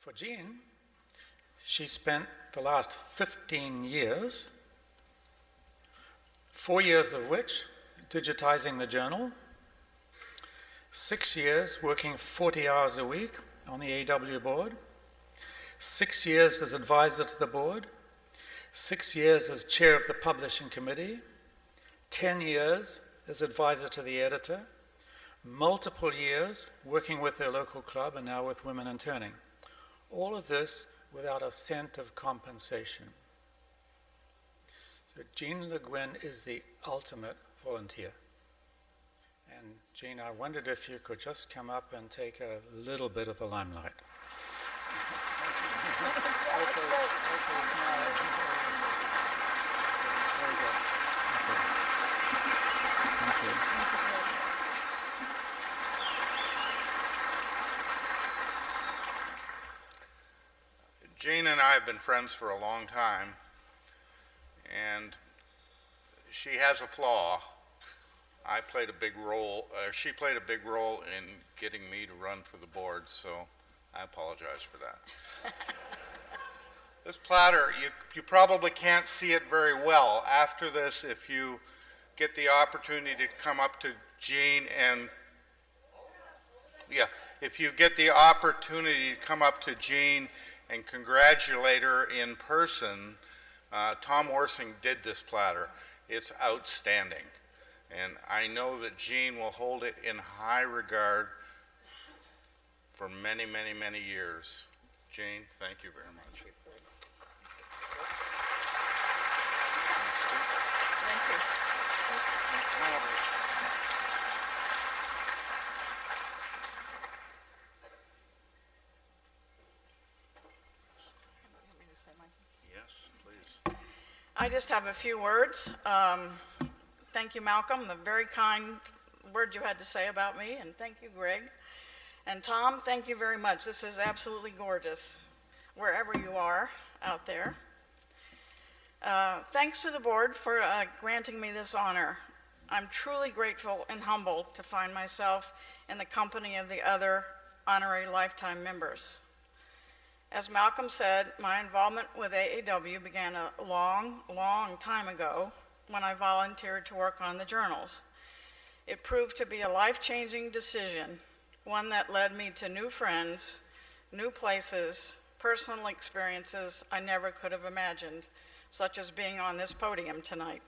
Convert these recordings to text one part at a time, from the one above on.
For Jean, she spent the last 15 years, 4 years of which digitizing the journal, 6 years working 40 hours a week on the AAW board, 6 years as advisor to the board, 6 years as chair of the publishing committee, 10 years as advisor to the editor, multiple years working with their local club and now with Women in Turning. All of this without a cent of compensation. So Jean LeGwin is the ultimate volunteer. And Jean, I wondered if you could just come up and take a little bit of the limelight. Jean and I have been friends for a long time, and she has a flaw. She played a big role in getting me to run for the board, so I apologize for that. This platter, you probably can't see it very well. After this, if you get the opportunity to come up to Jean and, if you get the opportunity to come up to Jean and congratulate her in person, Tom Orsing did this platter. It's outstanding. And I know that Jean will hold it in high regard for many, many, many years. Jean, thank you very much. Thank you. Yes, please. I just have a few words. Thank you, Malcolm, the very kind words you had to say about me, and thank you, Greg. And Tom, thank you very much. This is absolutely gorgeous, wherever you are out there. Thanks to the board for granting me this honor. I'm truly grateful and humbled to find myself in the company of the other honorary lifetime members. As Malcolm said, my involvement with AAW began a long, long time ago when I volunteered to work on the journals. It proved to be a life-changing decision, one that led me to new friends, new places, personal experiences I never could have imagined, such as being on this podium tonight.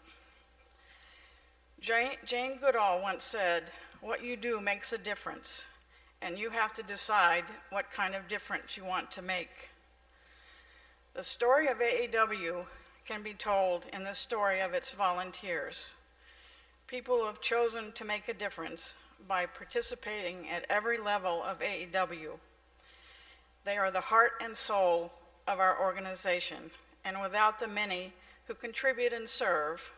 Jane Goodall once said, "What you do makes a difference, and you have to decide what kind of difference you want to make." The story of AAW can be told in the story of its volunteers, people who have chosen to make a difference by participating at every level of AAW. They are the heart and soul of our organization, and without the many who contribute and serve,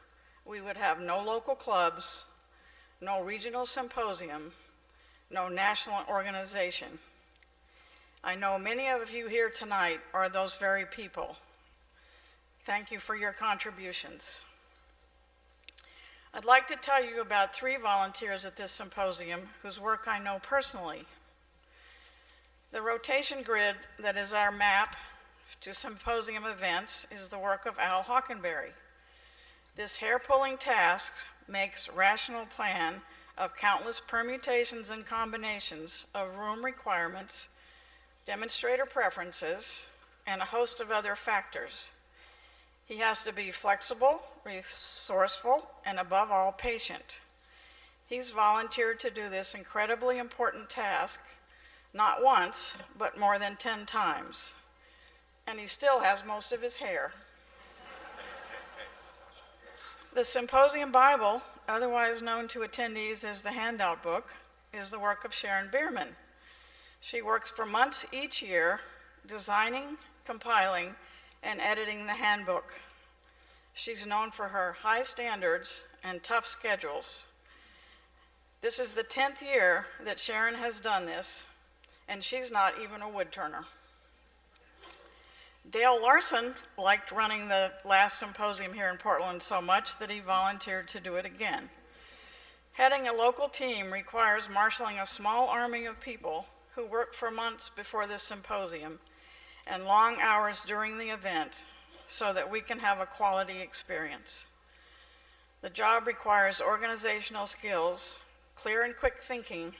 we would have no local clubs, no regional symposium, no national organization. I know many of you here tonight are those very people. Thank you for your contributions. I'd like to tell you about 3 volunteers at this symposium whose work I know personally. The rotation grid that is our map to symposium events is the work of Al Hockenberry. This hair-pulling task makes rational plan of countless permutations and combinations of room requirements, demonstrator preferences, and a host of other factors. He has to be flexible, resourceful, and above all, patient. He's volunteered to do this incredibly important task, not once, but more than 10 times. And he still has most of his hair. The Symposium Bible, otherwise known to attendees as the handout book, is the work of Sharon Bierman. She works for months each year, designing, compiling, and editing the handbook. She's known for her high standards and tough schedules. This is the 10th year that Sharon has done this, and she's not even a wood turner. Dale Larson liked running the last symposium here in Portland so much that he volunteered to do it again. Heading a local team requires marshaling a small army of people who work for months before this symposium and long hours during the event so that we can have a quality experience. The job requires organizational skills, clear and quick thinking,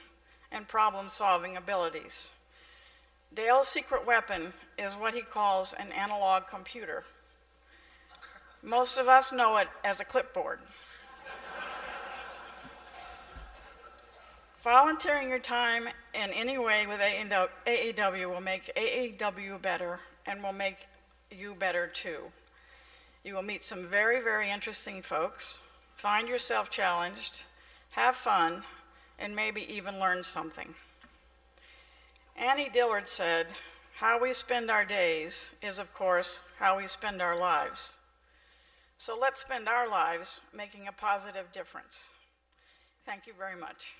and problem-solving abilities. Dale's secret weapon is what he calls an analog computer. Most of us know it as a clipboard. Volunteering your time in any way with AAW will make AAW better and will make you better too. You will meet some very, very interesting folks, find yourself challenged, have fun, and maybe even learn something. Annie Dillard said, "How we spend our days is, of course, how we spend our lives." So let's spend our lives making a positive difference. Thank you very much.